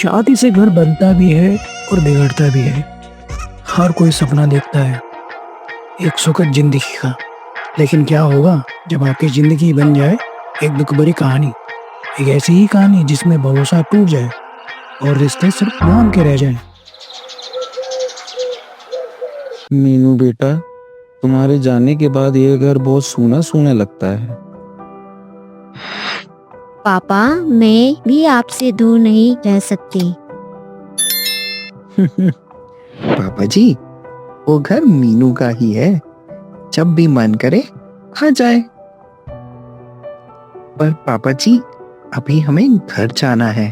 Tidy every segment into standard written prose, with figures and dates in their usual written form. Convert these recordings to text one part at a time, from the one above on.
शादी से घर बनता भी है और बिगड़ता भी है। हर कोई सपना देखता है एक सुखद जिंदगी का, लेकिन क्या होगा जब आपकी जिंदगी बन जाए एक दुख भरी कहानी। एक ऐसी ही कहानी जिसमें भरोसा टूट जाए और रिश्ते सिर्फ नाम के रह जाएं। मीनू बेटा, तुम्हारे जाने के बाद ये घर बहुत सूना सूना लगता है। पापा, मैं भी आपसे दूर नहीं रह सकती। पापा जी, वो घर मीनू का ही है। जब भी मन करे आ जाए। पर पापा जी, अभी हमें घर जाना है।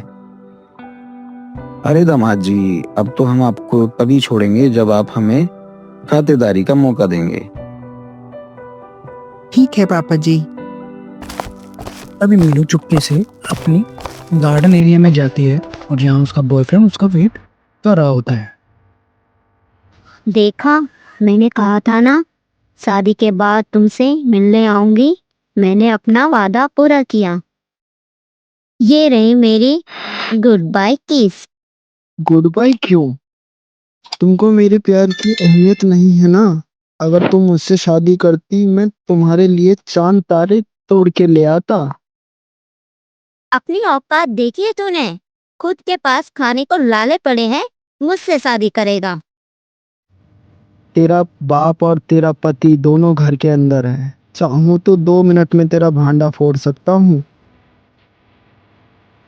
अरे दामाद जी, अब तो हम आपको तभी छोड़ेंगे जब आप हमें खातिरदारी का मौका देंगे। ठीक है पापा जी। अभी मीनू चुपके से अपनी गार्डन एरिया में जाती है और यहाँ उसका बॉयफ्रेंड उसका वेट कर रहा होता है। देखा, मैंने कहा था ना, शादी के बाद तुमसे मिलने आऊंगी। मैंने अपना वादा पूरा किया। ये रही मेरी गुड बाय किस। गुड बाय क्यों? तुमको मेरे प्यार की अहमियत नहीं है ना? अगर तुम मुझसे शादी करती, मैं तुम्हारे लिए चांद तारे तोड़ के ले आता। अपनी औकात देखी है तूने? खुद के पास खाने को लाले पड़े हैं, मुझसे शादी करेगा? तेरा बाप और तेरा पति दोनों घर के अंदर है। चाहूं तो 2 मिनट में तेरा भांडा फोड़ सकता हूँ।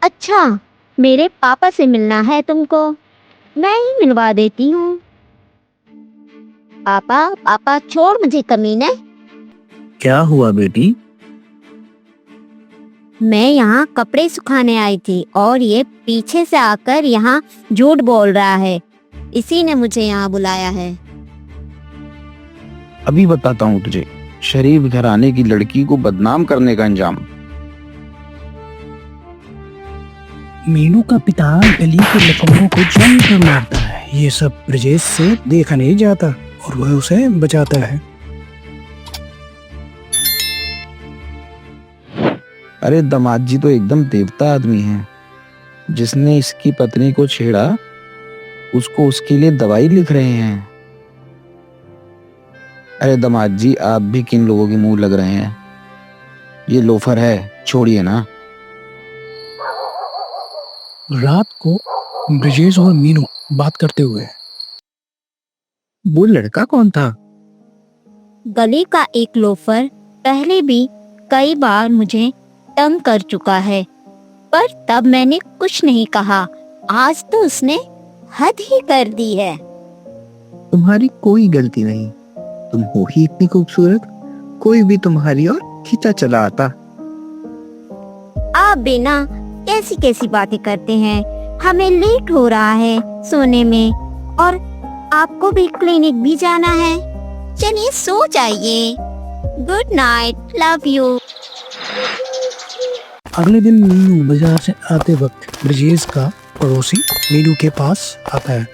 अच्छा, मेरे पापा से मिलना है तुमको? मैं ही मिलवा देती हूँ। पापा पापा, छोड़ मुझे कमीने। क्या हुआ बेटी? मैं यहाँ कपड़े सुखाने आई थी और ये पीछे से आकर यहाँ झूठ बोल रहा है। इसी ने मुझे यहाँ बुलाया है। अभी बताता हूँ तुझे शरीफ घराने की लड़की को बदनाम करने का अंजाम। मीनू का पिता गली के लफंगों को जमकर मारता है। ये सब ब्रजेश से देखा नहीं जाता और वह उसे बचाता है। अरे दामाद जी तो एकदम देवता आदमी हैं। जिसने इसकी पत्नी को छेड़ा उसको उसके लिए दवाई लिख रहे हैं। अरे दामाद जी, आप भी किन लोगों के मुंह लग रहे हैं? ये लोफर है, छोड़िए ना। रात को ब्रजेश और मीनू बात करते हुए। वो लड़का कौन था? गली का एक लोफर पहले भी कई बार मुझे तंग कर चुका है, पर तब मैंने कुछ नहीं कहा। आज तो उसने हद ही कर दी है। तुम्हारी कोई गलती नहीं। तुम हो ही इतनी खूबसूरत, कोई भी तुम्हारी ओर खींचा चला आता। आप बिना कैसी कैसी बातें करते हैं। हमें लेट हो रहा है सोने में और आपको भी क्लिनिक भी जाना है। चलिए सो जाइए। Good night, love you. अगले दिन मीनू बाजार से आते वक्त ब्रजेश का पड़ोसी मीनू के पास आता है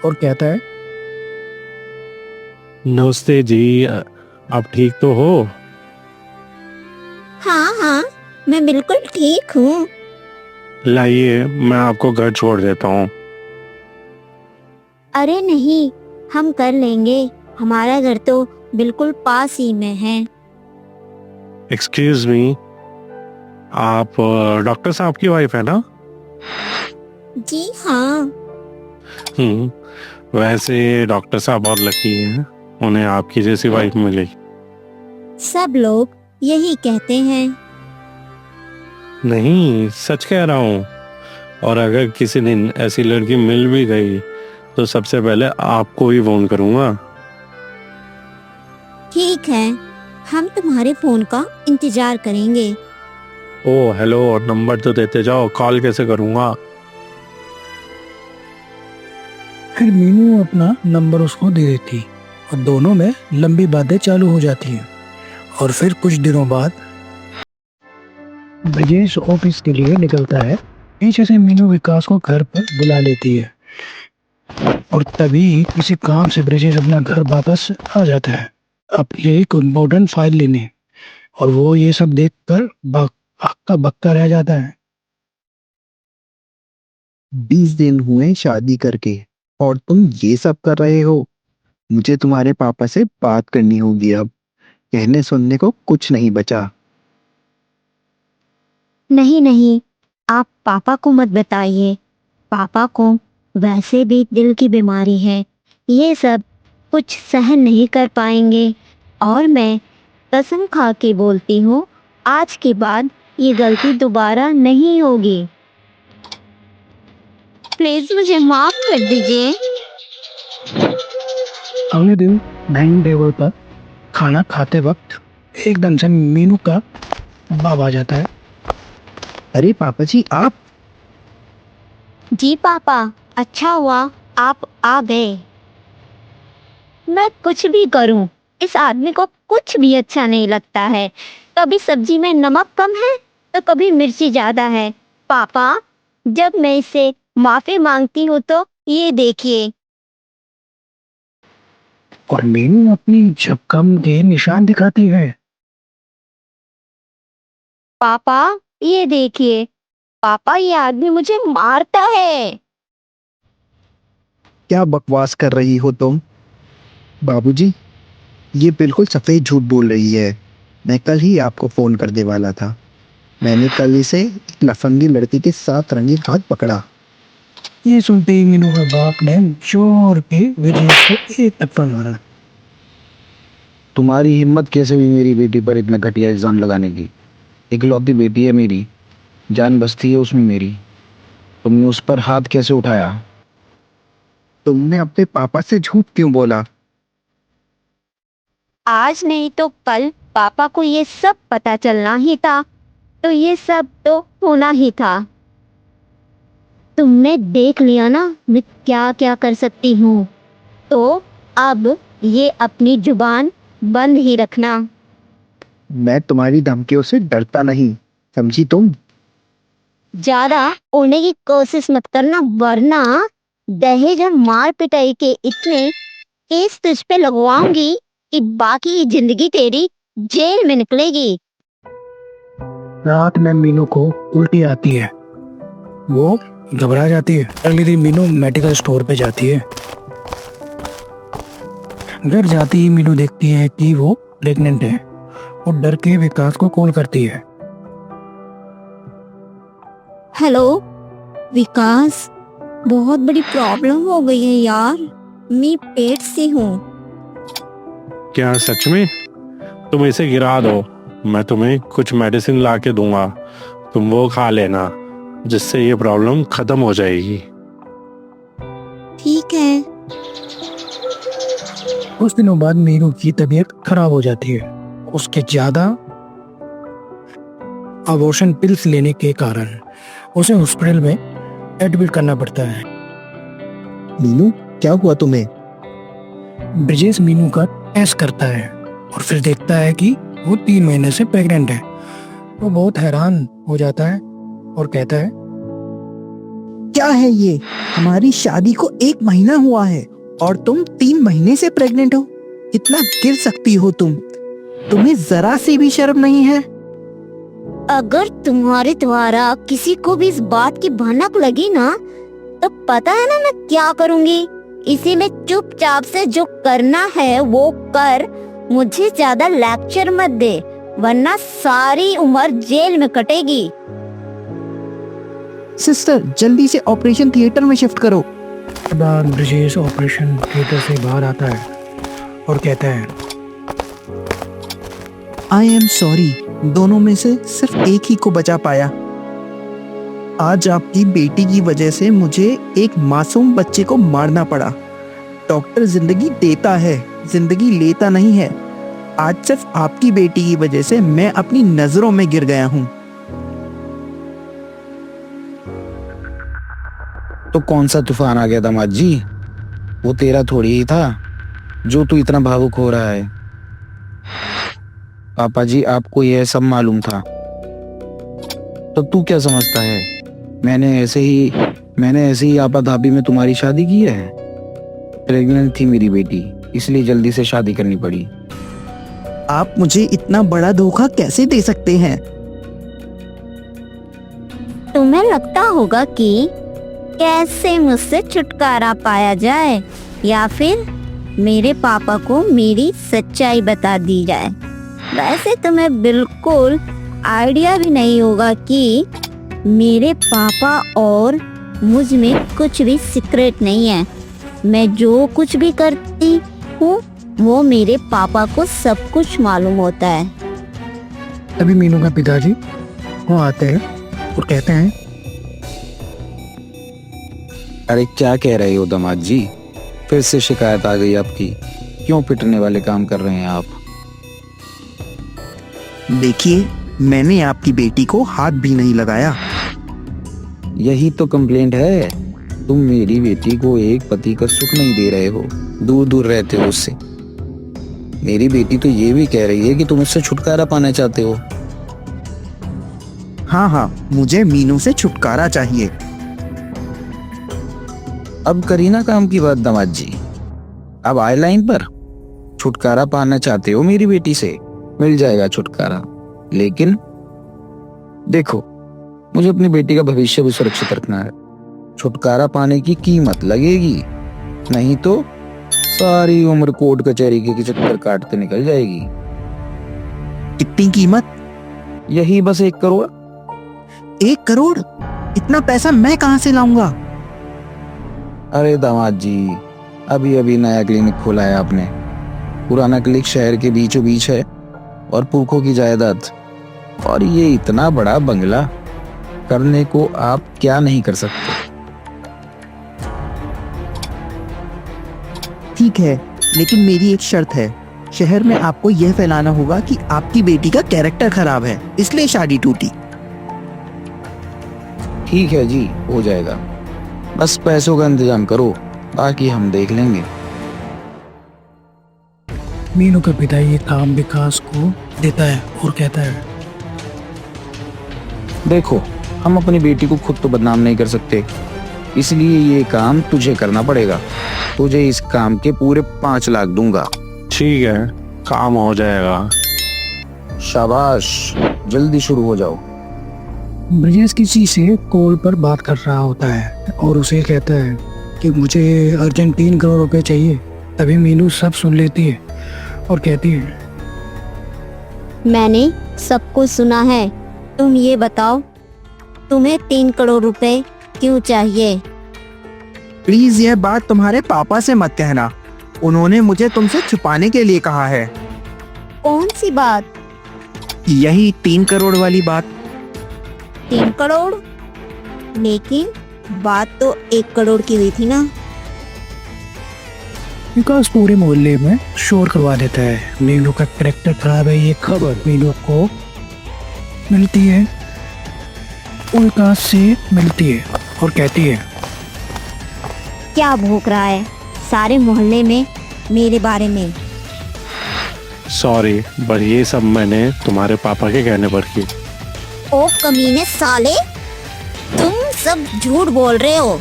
और कहता है, नमस्ते जी, आप ठीक तो हो? हाँ हाँ, मैं बिल्कुल ठीक हूँ। लाइए, मैं आपको घर छोड़ देता हूँ। अरे नहीं, हम कर लेंगे। हमारा घर तो बिल्कुल पास ही में है। एक्सक्यूज मी, आप डॉक्टर साहब की वाइफ है ना? जी हाँ। वैसे डॉक्टर साहब बहुत लकी हैं, उन्हें आपकी जैसी वाइफ मिली। सब लोग यही कहते हैं। नहीं, सच कह रहा हूँ। और अगर किसी दिन ऐसी लड़की मिल भी गई तो सबसे पहले आपको ही फोन करूँगा। ठीक है, हम तुम्हारे फोन का इंतजार करेंगे। ओह हेलो, और नंबर तो देते जाओ, कॉल कैसे करूँगा? फिर मीनू अपना नंबर उसको दे देती और दोनों में लंबी बातें चालू हो जाती हैं। और फिर कुछ दिनों बाद ब्रजेश ऑफिस के लिए निकलता है। पीछे से मीनू विकास को घर पर बुला लेती है और तभी किसी काम से ब्रजेश अपना घर वापस आ जाता है अपनी एक इम्पोर्टेंट फाइल लेने। और वो ये सब देखकर हक्का बक्का रह जाता है। 20 दिन हुए शादी करके और तुम ये सब कर रहे हो। मुझे तुम्हारे पापा से बात करनी होगी अब। कहने सुनने को कुछ नहीं बचा। नहीं नहीं, आप पापा को मत बताइए। पापा को वैसे भी दिल की बीमारी है, ये सब कुछ सहन नहीं कर पाएंगे। और मैं कसम खा के बोलती हूँ, आज के बाद ये गलती दोबारा नहीं होगी। प्लीज मुझे माफ कर दीजिए। अगले दिन डाइनिंग टेबल पर खाना खाते वक्त एकदम से मीनू का बाप आ जाता है। अरे पापा जी, आप। जी पापा, अच्छा हुआ आप आ गए। मैं कुछ भी करूं, इस आदमी को कुछ भी अच्छा नहीं लगता है। कभी सब्जी में नमक कम है तो कभी मिर्ची ज्यादा है। पापा, जब मैं इससे माफी मांगती हूँ तो ये देखिए। और मीनू अपनी झपकम के निशान दिखाती है। पापा, ये देखिए। पापा, ये आदमी मुझे मारता है। क्या बकवास कर रही हो तुम? बाबूजी, ये बिल्कुल सफेद झूठ बोल रही है। मैं कल ही आपको फोन करने वाला था। मैंने कल इसे एक लफंगी लड़की के साथ रंगीन हाथ पकड़ा। ये सुनते ही मीनू के बाप ने जोर के विजय को एक थप्पड़ मारा। तुम्हारी हिम्मत कैसे हुई मेरी बेटी पर इतना घटिया इल्जाम लगाने की? इकलौती बेटी है मेरी, जान बसती है उसमें मेरी। तुमने उस पर हाथ कैसे उठाया? तुमने अपने पापा से झूठ क्यों बोला? आज नहीं तो कल पापा को ये सब पता चलना ही था, तो ये सब तो होना ही था। तुमने देख लिया ना मैं क्या क्या कर सकती हूँ। तो अब ये अपनी जुबान बंद ही रखना। मैं तुम्हारी धमकियों से डरता नहीं, समझी तुम? ज्यादा उड़ने की कोशिश मत करना, वरना दहेज और मार पिटाई के इतने केस तुझ पे लगवाऊंगी कि बाकी की जिंदगी तेरी जेल में निकलेगी। रात में मीनू को उल्टी आती है। वो घबरा जाती है। अगले दिन मीनू मेडिकल स्टोर पे जाती है। घर जाती ही मीनू देखती है कि वो प्रेग्नेंट है। वो डर के विकास को कॉल करती है। हेलो विकास, बहुत बड़ी प्रॉब्लम हो गई है यार। मैं पेट से हूँ। क्या सच में? तुम इसे गिरा दो, मैं तुम्हें कुछ मेडिसिन ला के दूंगा, तुम वो खा लेना, जिससे ये प्रॉब्लम खत्म हो जाएगी। ठीक है। कुछ दिनों बाद मीनू की तबीयत खराब हो जाती है। उसके ज्यादा अबॉर्शन पिल्स लेने के कारण उसे हॉस्पिटल में एडमिट करना पड़ता है। मीनू, क्या हुआ तुम्हें? ब्रिजेश मीनू का टेस्ट करता है और फिर देखता है कि वो 3 महीने से प्रेग्नेंट है। वो बहुत हैरान हो जाता है और कहता है, क्या है ये? हमारी शादी को 1 महीना हुआ है और तुम 3 महीने से प्रेग्नेंट हो? इतना गिर सकती हो तुम? तुम्हें जरा सी भी शर्म नहीं है? अगर तुम्हारे द्वारा किसी को भी इस बात की भनक लगी ना, तो पता है ना मैं क्या करूंगी। इसी में चुपचाप से जो करना है वो कर। मुझे ज्यादा लेक्चर मत दे, वरना सारी उम्र जेल में कटेगी। सिस्टर, जल्दी से ऑपरेशन थिएटर में शिफ्ट करो। उसके बाद ब्रिजेश ऑपरेशन थिएटर से बाहर आता है और कहता है, आई एम सॉरी, दोनों में से सिर्फ एक ही को बचा पाया। आज आपकी बेटी की वजह से मुझे एक मासूम बच्चे को मारना पड़ा। डॉक्टर जिंदगी देता है, जिंदगी लेता नहीं है। आज सिर्फ आपकी बेटी की वजह से मैं अपनी नजरों में गिर गया हूँ। तो कौन सा तूफान आ गया दामाद जी? वो तेरा थोड़ी ही था जो तू इतना भावुक हो रहा है। पापा जी, आपको यह सब मालूम था, तो तू क्या समझता है? मैंने ऐसे ही आपाधापी में तुम्हारी शादी की है। प्रेग्नेंट थी मेरी बेटी, इसलिए जल्दी से शादी करनी पड़ी। आप मुझे इतना बड़ा धोखा कैसे दे सकते हैं? तुम्हें लगता होगा कि कैसे मुझसे छुटकारा पाया जाए या फिर मेरे पापा को मेरी सच्चाई बता दी जाए। वैसे तुम्हें बिल्कुल आइडिया भी नहीं होगा कि मेरे पापा और मुझ में कुछ भी सीक्रेट नहीं है। मैं जो कुछ भी करती हूँ वो मेरे पापा को सब कुछ मालूम होता है। तभी मीनू का पिताजी वो आते हैं और कहते हैं, अरे क्या कह रहे हो दामाद जी, फिर से शिकायत आ गई आपकी। क्यों पिटने वाले काम कर रहे हैं आप? देखिए, मैंने आपकी बेटी को हाथ भी नहीं लगाया। यही तो कंप्लेंट है, तुम मेरी बेटी को एक पति का सुख नहीं दे रहे हो, दूर दूर रहते हो उससे। मेरी बेटी तो ये भी कह रही है कि तुम उससे छुटकारा पाना चाहते हो। हाँ हाँ, मुझे मीनू से छुटकारा चाहिए। अब करी ना काम की बात दामाद जी, अब आए लाइन पर। छुटकारा पाना चाहते हो मेरी बेटी से, मिल जाएगा छुटकारा। लेकिन देखो, मुझे अपनी बेटी का भविष्य भी सुरक्षित रखना है। छुटकारा पाने की कीमत लगेगी, नहीं तो सारी उम्र कोर्ट कचहरी के चक्कर काटते निकल जाएगी। कितनी कीमत? यही बस 1 करोड़। 1 करोड़? इतना पैसा मैं कहाँ से लाऊंगा? अरे दामाद जी, अभी अभी नया क्लिनिक खोला है आपने। पुराना क्लिनिक शहर के बीचों बीच है और पुरखों की जायदाद, और ये इतना बड़ा बंगला करने को आप क्या नहीं कर सकते। ठीक है, लेकिन मेरी एक शर्त है। शहर में आपको यह फैलाना होगा कि आपकी बेटी का कैरेक्टर खराब है, इसलिए शादी टूटी। ठीक है जी, हो जाएगा। बस पैसों का इंतजाम करो, बाकी हम देख लेंगे। मीनू का पिता ये काम विकास को देता है और कहता है, देखो, हम अपनी बेटी को खुद तो बदनाम नहीं कर सकते, इसलिए ये काम तुझे करना पड़ेगा। तुझे इस काम के पूरे 5 लाख दूंगा। ठीक है, काम हो जाएगा। शाबाश, जल्दी शुरू हो जाओ। ब्रजेश किसी से कॉल पर बात कर रहा होता है और उसे कहता है कि मुझे अर्जेंट 3 करोड़ रुपए चाहिए। तभी मीनू सब सुन लेती है और कहती है, मैंने सब कुछ सुना है। तुम ये बताओ, तुम्हें 3 करोड़ रुपए क्यों चाहिए? प्लीज यह बात तुम्हारे पापा से मत कहना, उन्होंने मुझे तुमसे छुपाने के लिए कहा है। कौन सी बात? यही 3 करोड़ वाली बात। 3 करोड़? लेकिन बात तो 1 करोड़ की हुई थी ना। विकास पूरे मोहल्ले में शोर करवा देता है। मीनू का कैरेक्टर खराब है ये खबर मीनू को मिलती है, वो विकास से मिलती है और कहती है, क्या भौंक रहा है सारे मोहल्ले में मेरे बारे में? सॉरी, बट ये सब मैंने तुम्हारे पापा के कहने पर की। ओ कमीने साले, तुम सब झूठ बोल रहे हो।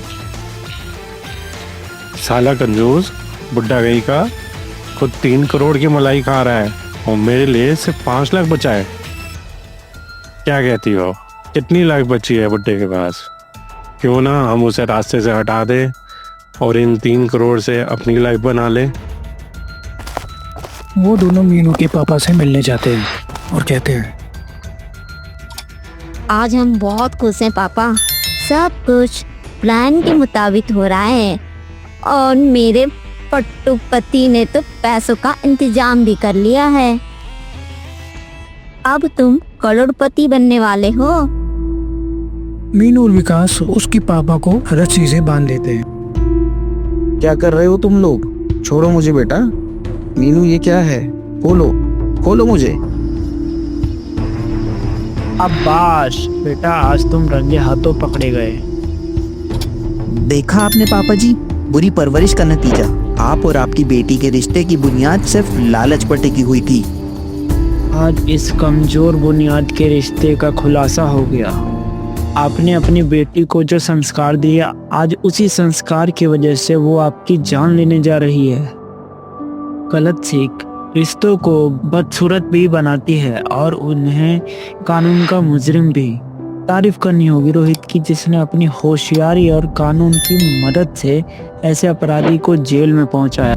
साला कंजूस बुड्ढा गई का, खुद 3 करोड़ की मलाई खा रहा है और मेरे लिए सिर्फ 5 लाख बचा है। क्या कहती हो, कितनी लाख बची है बुड्ढे के पास? क्यों ना हम उसे रास्ते से हटा दे और इन 3 करोड़ से अपनी लाइफ बना ले। वो दोनों मीनू के पापा से मिलने जाते हैं और कहते हैं, आज हम बहुत खुश हैं पापा, सब कुछ प्लान के मुताबिक हो रहा है और मेरे पट्टू पति ने तो पैसों का इंतजाम भी कर लिया है। अब तुम करोड़पति बनने वाले हो। मीनू और विकास उसके पापा को रस्सी से बांध देते हैं। क्या कर रहे हो तुम लोग? छोड़ो मुझे बेटा। मीनू, ये क्या है? खोलो, खोलो मुझे। अब्बास बेटा, आज तुम रंगे हाथों पकड़े गए। देखा आपने पापा जी, बुरी परवरिश का नतीजा। आप और आपकी बेटी के रिश्ते की बुनियाद सिर्फ लालच पर टिकी हुई थी। आज इस कमजोर बुनियाद के रिश्ते का खुलासा हो गया। आपने अपनी बेटी को जो संस्कार दिया, आज उसी संस्कार की वजह से वो आपकी जान लेने जा रही है। गलत सीख रिश्तों को बदसूरत भी बनाती है और उन्हें कानून का मुजरिम भी। तारीफ करनी होगी रोहित की, जिसने अपनी होशियारी और कानून की मदद से ऐसे अपराधी को जेल में पहुंचाया।